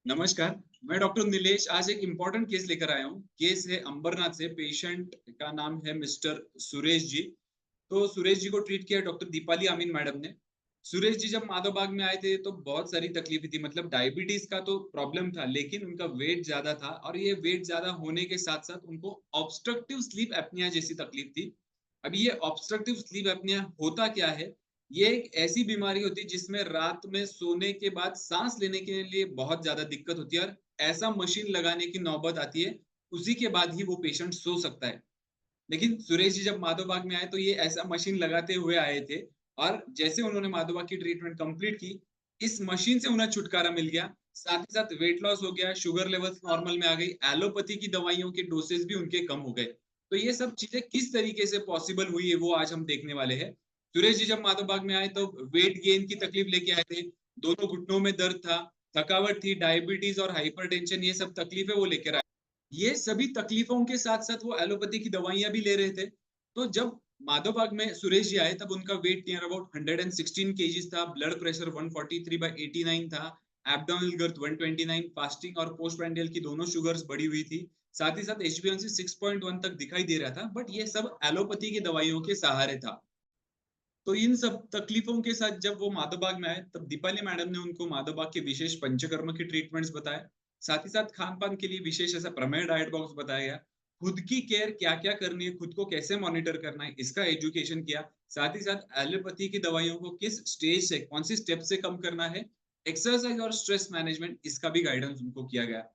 नमस्कार। मैं डॉक्टर नीलेश आज एक इम्पोर्टेंट केस लेकर आया हूँ। केस है अंबरनाथ से। पेशेंट का नाम है मिस्टर सुरेश जी। तो सुरेश जी को ट्रीट किया डॉक्टर दीपाली आमीन मैडम ने। सुरेश जी जब माधवबाग में आए थे तो बहुत सारी तकलीफें थी, मतलब डायबिटीज का तो प्रॉब्लम था, लेकिन उनका वेट ज्यादा था और ये वेट ज्यादा होने के साथ साथ उनको ऑब्स्ट्रक्टिव स्लीप एपनिया जैसी तकलीफ थी। अब ये ऑब्स्ट्रक्टिव स्लीप एपनिया होता क्या है? ये एक ऐसी बीमारी होती है जिसमें रात में सोने के बाद सांस लेने के लिए बहुत ज्यादा दिक्कत होती है और ऐसा मशीन लगाने की नौबत आती है, उसी के बाद ही वो पेशेंट सो सकता है। लेकिन सुरेश जी जब माधवबाग में आए तो ये ऐसा मशीन लगाते हुए आए थे और जैसे उन्होंने माधवबाग की ट्रीटमेंट कंप्लीट की, इस मशीन से उन्हें छुटकारा मिल गया। साथ ही साथ वेट लॉस हो गया, शुगर लेवल्स नॉर्मल में आ गई, एलोपैथी की दवाइयों के डोसेज भी उनके कम हो गए। तो ये सब चीजें किस तरीके से पॉसिबल हुई है वो आज हम देखने वाले हैं। सुरेश जी जब माधवबाग में आए तो वेट गेन की तकलीफ लेके आए थे। दोनों घुटनों में दर्द था, थकावट थी, डायबिटीज और हाइपरटेंशन, ये सब तकलीफें वो लेकर आए। ये सभी तकलीफों के साथ-साथ वो एलोपैथी की दवाइयाँ भी ले रहे थे। तो जब माधवबाग में सुरेश जी आए तब उनका वेट नियर अबाउट 116 केजीज़ था, ब्लड प्रेशर 143/89 था, एब्डोमिनल गर्थ 129, फास्टिंग और पोस्टप्रांडियल की दोनों शुगर्स बढ़ी हुई थी। साथ ही साथ एचबीएवंसी 6.1 तक दिखाई दे रहा था, बट ये सब एलोपैथी की दवाइयों के सहारे था। तो इन सब तकलीफों के साथ जब वो माधवबाग में आए तब दीपाली मैडम ने उनको माधवबाग के विशेष पंचकर्म की ट्रीटमेंट्स बताए। साथ ही साथ खान-पान के लिए विशेष ऐसा प्रमेय डाइट बॉक्स बताया गया। खुद की केयर क्या-क्या करनी है, खुद को कैसे मॉनिटर करना है, इसका एजुकेशन किया। साथ ही साथ एलोपैथी की दवाइयों को किस स्टेज से, कौन सी स्टेप से कम करना है, एक्सरसाइज और स्ट्रेस मैनेजमेंट, इसका भी गाइडेंस उनको किया गया।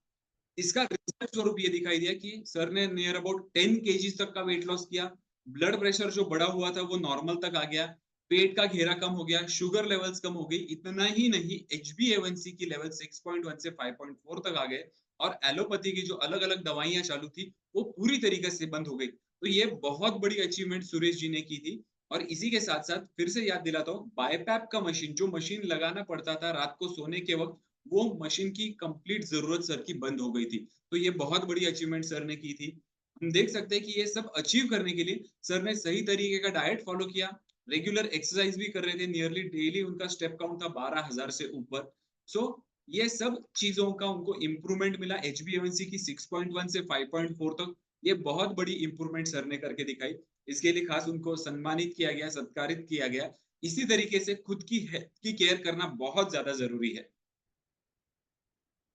इसका रिजल्ट स्वरूप ये दिखाई दिया कि सर ने नियर अबाउट 10 केजीज तक का वेट लॉस किया। ब्लड प्रेशर जो बढ़ा हुआ था वो नॉर्मल तक आ गया। पेट का घेरा कम हो गया, शुगर लेवल्स कम हो गई। इतना ही नहीं, एचबीएवंसी की लेवल 6.1 से 5.4 तक आ गए और एलोपैथी की जो अलग-अलग दवाइयाँ चालू थी, वो पूरी तरीके से बंद हो गई। तो ये बहुत बड़ी अचीवमेंट सुरेश जी ने की थी। और इसी के साथ-साथ फिर से याद दिलाता हूँ, बाइपैप का मशीन, जो मशीन लगाना पड़ता था रात को सोने के वक़्त, वो मशीन की कंप्लीट ज़रूरत सर की बंद हो गई थी। तो ये बहुत बड़ी अचीवमेंट सर ने की थी। हम देख सकते हैं कि ये सब अचीव करने के लिए सर ने सही तरीके का डाइट फॉलो किया, रेगुलर एक्सरसाइज भी कर रहे थे, नियरली डेली उनका स्टेप काउंट था 12,000 से ऊपर। सो ये सब चीज़ों का उनको इम्प्रूवमेंट मिला, एचबीएवंसी की 6.1 से 5.4 तक। ये बहुत बड़ी इम्प्रूवमेंट सर ने करके दिखाई। इसके लिए खास उनको सम्मानित किया गया, सत्कारित किया गया। इसी तरीके से खुद की हेल्थ की केयर करना बहुत ज़्यादा ज़रूरी है।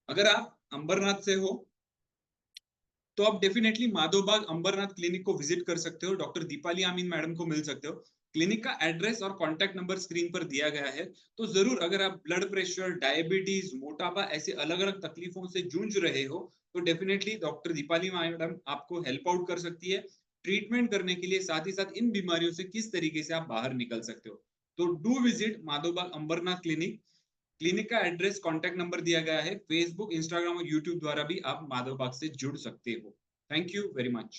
अगर आप अंबरनाथ से हो तो आप डेफिनेटली माधोबाग अंबरनाथ क्लिनिक को विजिट कर सकते हो, डॉक्टर दीपाली आमीन मैडम को मिल सकते हो। क्लिनिक का एड्रेस और कॉन्टैक्ट नंबर स्क्रीन पर दिया गया है। तो जरूर, अगर आप ब्लड प्रेशर, डायबिटीज, मोटापा ऐसे अलग अलग तकलीफों से जूझ रहे हो तो डेफिनेटली डॉक्टर दीपाली मैडम आपको हेल्प आउट कर सकती है ट्रीटमेंट करने के लिए। साथ ही साथ इन बीमारियों से किस तरीके से आप बाहर निकल सकते हो। तो do visit Madhavbaug Ambernath clinic. Clinic का एड्रेस, कॉन्टैक्ट नंबर दिया गया है। फेसबुक, इंस्टाग्राम और यूट्यूब द्वारा भी आप माधवबाग से जुड़ सकते हो। Thank you very much.